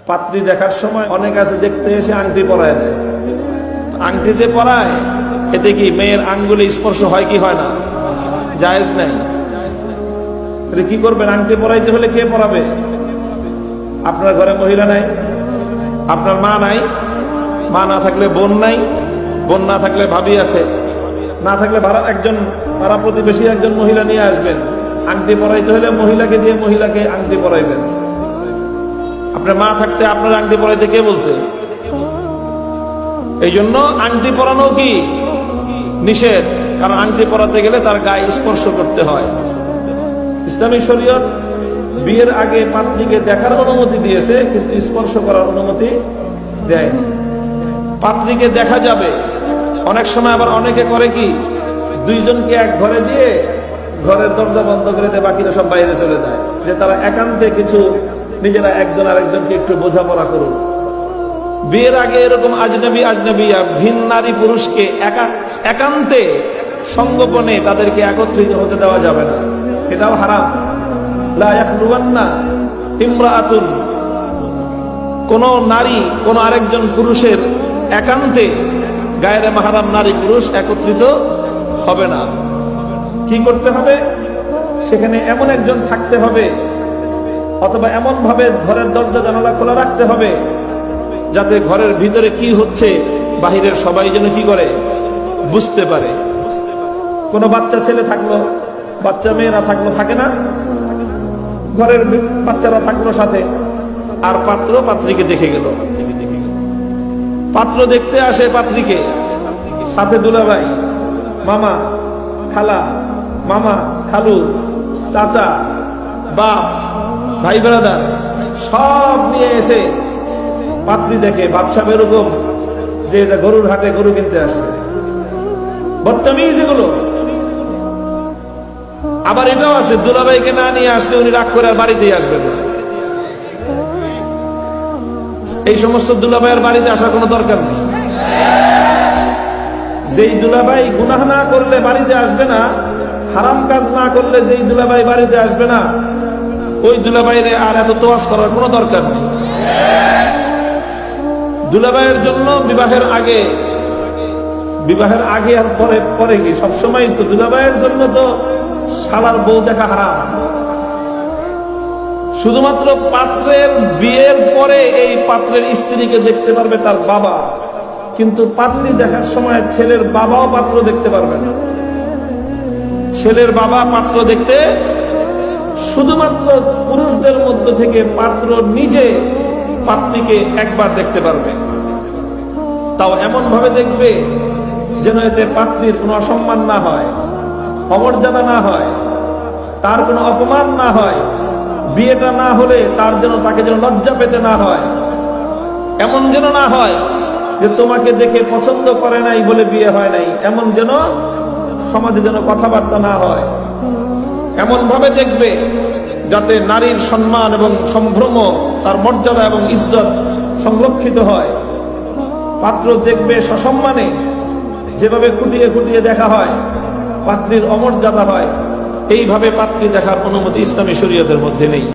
পাত্রী দেখার সময় অনেক আছে দেখতে এসে আংটি পরায় দেয়। আংটি যে পরায় এতে কি মেয়ের আঙ্গুলে স্পর্শ হয় কি হয় না? জায়েজ নাই। তাহলে কি করবেন? আংটি পরাইতে হলে কে পরাবে? আপনার ঘরে মহিলা নাই, আপনার মা নাই, মা না থাকলে বোন নাই, বোন না থাকলে ভাবি আছে, না থাকলে একজন পাড়া প্রতিবেশী একজন মহিলা নিয়ে আসবেন। আংটি পরাইতে হলে মহিলাকে দিয়ে মহিলাকে আংটি পরাইবেন। আপনার মা থাকতে আপনার আংটি পরাইতে কে বলছে? এই জন্য আংটি পরানো কি নিষেধ, কারণ আংটি পরাতে গেলে তার গায়ে স্পর্শ করতে হয়। ইসলামী শরীয়ত বিয়ের আগে পাত্রীকে দেখার অনুমতি দিয়েছে, কিন্তু স্পর্শ করার অনুমতি দেয়নি। পাত্রীকে দেখা যাবে, অনেক সময় আবার অনেকে করে কি, দুইজনকে এক ঘরে দিয়ে ঘরের দরজা বন্ধ করে দেয়, বাকিরা সব বাইরে চলে যায়, যে তারা একান্তে কিছু নিজেরা একজন আরেকজনকে একটু বোঝাপড়া করুন। বিয়ের আগে এরকম আজনবিয়া ভিন নারী পুরুষকে একান্তে সঙ্গোপনে তাদেরকে একত্রিত হতে দেওয়া যাবে না, এটাও হারাম। লা ইয়াখলুওয়ান্না ইমরাআতুন, কোন নারী কোন আরেকজন পুরুষের একান্তে গায়রে মাহরাম নারী পুরুষ একত্রিত হবে না। কি করতে হবে? সেখানে এমন একজন থাকতে হবে, অথবা এমন ভাবে ঘরের দরজা জানালা খোলা রাখতে হবে যাতে ঘরের ভিতরে কি হচ্ছে বাহিরের সবাই যেন কি করে বুঝতে পারে। কোন বাচ্চা ছেলে থাকলো, বাচ্চা মেয়েরা থাকলো, থাকে না, ঘরের বাচ্চারা থাকলো সাথে, আর পাত্র পাত্রীকে দেখে গেল। পাত্র দেখতে আসে পাত্রীকে, সাথে দুলাভাই, মামা, খালা, মামা, খালু, চাচা, বাপ, ভাই ব্রাদার সব নিয়ে এসে পাত্রী দেখে। বাদশা এরকম যে এটা গরুর হাটে গরু কিনতে আসছে, বদতমিজ এগুলো। আবার এটাও আছে, দুলাভাইকে না নিয়ে আসলে উনি রাগ করে আর বাড়িতেই আসবেন না। এই সমস্ত দুলাভাইয়ের বাড়িতে আসার কোনো দরকার নেই। যেই দুলাভাই গুনাহ না করলে বাড়িতে আসবে না, হারাম কাজ না করলে যেই দুলাভাই বাড়িতে আসবে না, ওই দুলাভাইরে আর এত তোয়াজ করার কোনো দরকার নেই। দুলাভাইয়ের জন্য বিবাহের আগে আর পরে কি সবসময় তো দুলাভাইয়ের জন্য তো শালার বউ দেখা হারাম। শুধুমাত্র পাত্রের বিয়ের পরে এই পাত্রের স্ত্রীকে দেখতে পারবে তার বাবা, কিন্তু পাত্রী দেখার সময় ছেলের বাবাও পাত্র দেখতে পারবে না। ছেলের বাবা পাত্র দেখতে শুধুমাত্র পুরুষদের মধ্য থেকে পাত্র নিজে পাত্রীকে একবার দেখতে পারবে, তাও এমন ভাবে দেখবে যেন এতে পাত্রীর কোনো অসম্মান না হয়, অমর্যাদা না হয়, তার কোনো অপমান না হয়। বিয়েটা না হলে তাকে যেন লজ্জা পেতে না হয়, এমন যেন না হয় যে তোমাকে দেখে পছন্দ করে নাই বলে বিয়ে হয় নাই, এমন যেন সমাজে যেন কথাবার্তা না হয়। এমন ভাবে দেখবে যাতে নারীর সম্মান এবং সম্ভ্রম, তার মর্যাদা এবং ইজ্জত সংরক্ষিত হয়। পাত্র দেখবে সসম্মানে, যেভাবে খুঁটিয়ে খুঁটিয়ে দেখা হয় পাত্রীর অমর্যাদা হয়, এইভাবে পাত্রী দেখার অনুমতি ইসলামী শরীয়তের মধ্যে নেই।